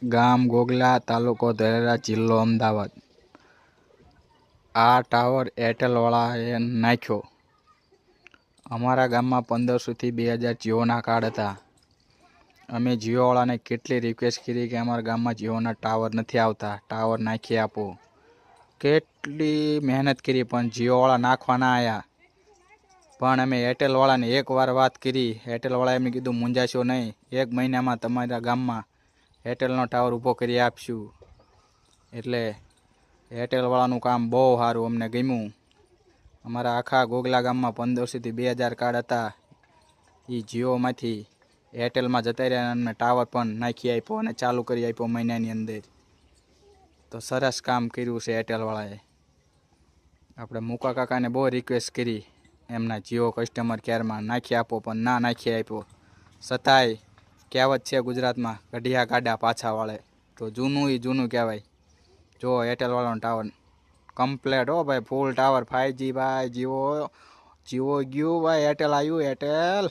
ગામ ગોગલા, તાલુકો ધોલેરા, જિલ્લો અમદાવાદ. આ ટાવર એરટેલવાળાએ નાખ્યો. અમારા ગામમાં 1500થી 2000 જીઓના કાર્ડ હતા. અમે જીઓવાળાને કેટલી રિક્વેસ્ટ કરી કે અમારા ગામમાં જીઓના ટાવર નથી આવતા, ટાવર નાખી આપો. કેટલી મહેનત કરી પણ જીઓવાળા નાખવા ના આવ્યા. પણ અમે એરટેલવાળાને એકવાર વાત કરી. એરટેલવાળાએ એમને કીધું મૂંઝાશો નહીં, 1 મહિનામાં તમારા ગામમાં એરટેલનો ટાવર ઊભો કરી આપશું. એટલે એરટેલવાળાનું કામ બહુ સારું, અમને ગમ્યું. અમારા આખા ગોગલા ગામમાં 1500થી 2000 કાર્ડ હતા. એ જીઓમાંથી એરટેલમાં જતા રહ્યા અને ટાવર પણ નાખી આપ્યો અને ચાલુ કરી આપ્યો મહિનાની અંદર. તો સરસ કામ કર્યું છે એરટેલવાળાએ. આપણે મુકા કાકાને બહુ રિક્વેસ્ટ કરી એમના જીઓ કસ્ટમર કેરમાં નાખી આપો, પણ ના નાખી આપ્યો. છતાંય કહેવત છે ગુજરાતમાં, કઢિયા ગાડા પાછા વાળે. તો જૂનું એ જૂનું કહેવાય. જો એરટેલવાળાનો ટાવર કમ્પ્લેટ હો ભાઈ, ફૂલ ટાવર 5G ભાઈ. જીઓ ગયું ભાઈ, એરટેલ આવ્યું. એરટેલ